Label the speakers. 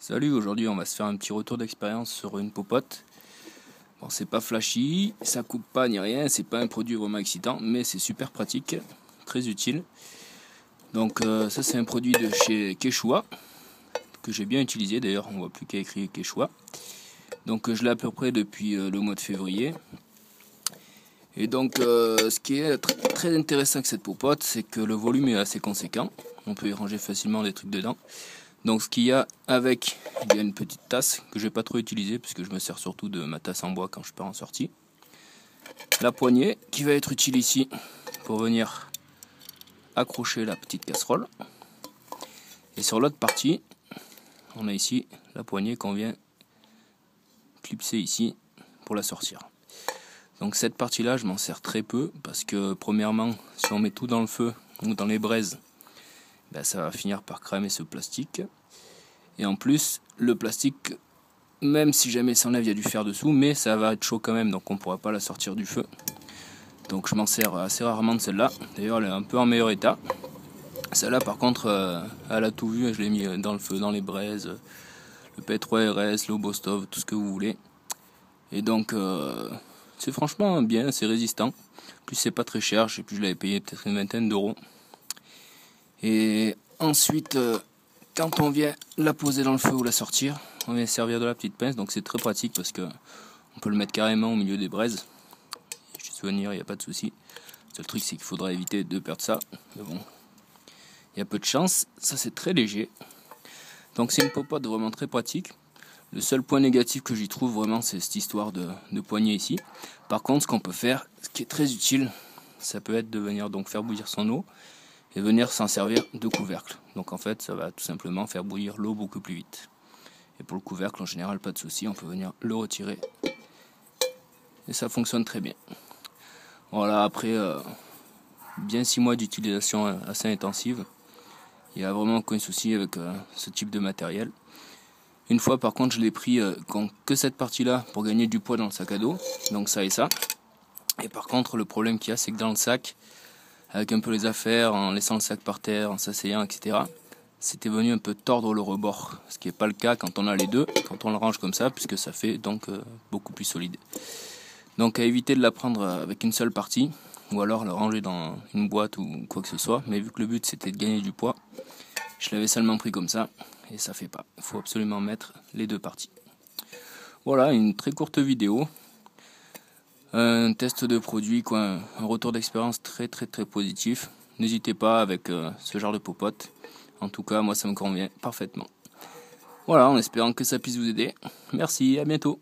Speaker 1: Salut, aujourd'hui on va se faire un petit retour d'expérience sur une popote. Bon, c'est pas flashy, ça coupe pas ni rien, c'est pas un produit vraiment excitant, mais c'est super pratique, très utile. Donc ça c'est un produit de chez Quechua, que j'ai bien utilisé, d'ailleurs on voit plus qu'il y a écrit Quechua. Donc je l'ai à peu près depuis le mois de février. Et donc ce qui est très intéressant avec cette popote, c'est que le volume est assez conséquent, on peut y ranger facilement des trucs dedans. Donc ce qu'il y a avec, il y a une petite tasse que je vais pas trop utiliser puisque je me sers surtout de ma tasse en bois quand je pars en sortie. La poignée qui va être utile ici pour venir accrocher la petite casserole. Et sur l'autre partie, on a ici la poignée qu'on vient clipser ici pour la sortir. Donc cette partie là je m'en sers très peu parce que premièrement si on met tout dans le feu ou dans les braises, ben, ça va finir par cramer ce plastique. Et en plus, le plastique, même si jamais il s'enlève, il y a du fer dessous, mais ça va être chaud quand même, donc on ne pourra pas la sortir du feu. Donc je m'en sers assez rarement de celle-là. D'ailleurs, elle est un peu en meilleur état. Celle-là, par contre, elle a tout vu. Je l'ai mis dans le feu, dans les braises, le P3RS, le Bostov, tout ce que vous voulez. Et donc, c'est franchement bien, c'est résistant. En plus, c'est pas très cher. Je sais plus, je l'avais payé peut-être une vingtaine d'euros. Et ensuite, quand on vient la poser dans le feu ou la sortir, on vient servir de la petite pince, donc c'est très pratique parce que on peut le mettre carrément au milieu des braises. Je vais venir, il n'y a pas de souci. Le seul truc c'est qu'il faudra éviter de perdre ça. Mais bon, il y a peu de chance. Ça c'est très léger. Donc c'est une popote vraiment très pratique. Le seul point négatif que j'y trouve vraiment c'est cette histoire de poignée ici. Par contre ce qu'on peut faire, ce qui est très utile, ça peut être de venir donc faire bouillir son eau et venir s'en servir de couvercle. Donc en fait ça va tout simplement faire bouillir l'eau beaucoup plus vite. Et pour le couvercle en général pas de souci, on peut venir le retirer et ça fonctionne très bien. Voilà, après bien 6 mois d'utilisation assez intensive, il n'y a vraiment aucun souci avec ce type de matériel. Une fois par contre je l'ai pris que cette partie là pour gagner du poids dans le sac à dos, donc ça et ça. Et par contre le problème qu'il y a c'est que dans le sac, avec un peu les affaires, en laissant le sac par terre, en s'asseyant, etc., c'était venu un peu tordre le rebord, ce qui n'est pas le cas quand on a les deux, quand on le range comme ça, puisque ça fait donc beaucoup plus solide. Donc à éviter de la prendre avec une seule partie, ou alors la ranger dans une boîte ou quoi que ce soit, mais vu que le but c'était de gagner du poids, je l'avais seulement pris comme ça, et ça fait pas. Il faut absolument mettre les deux parties. Voilà, une très courte vidéo. Un test de produit, quoi, un retour d'expérience très positif. N'hésitez pas avec ce genre de popote. En tout cas, moi ça me convient parfaitement. Voilà, en espérant que ça puisse vous aider. Merci, à bientôt.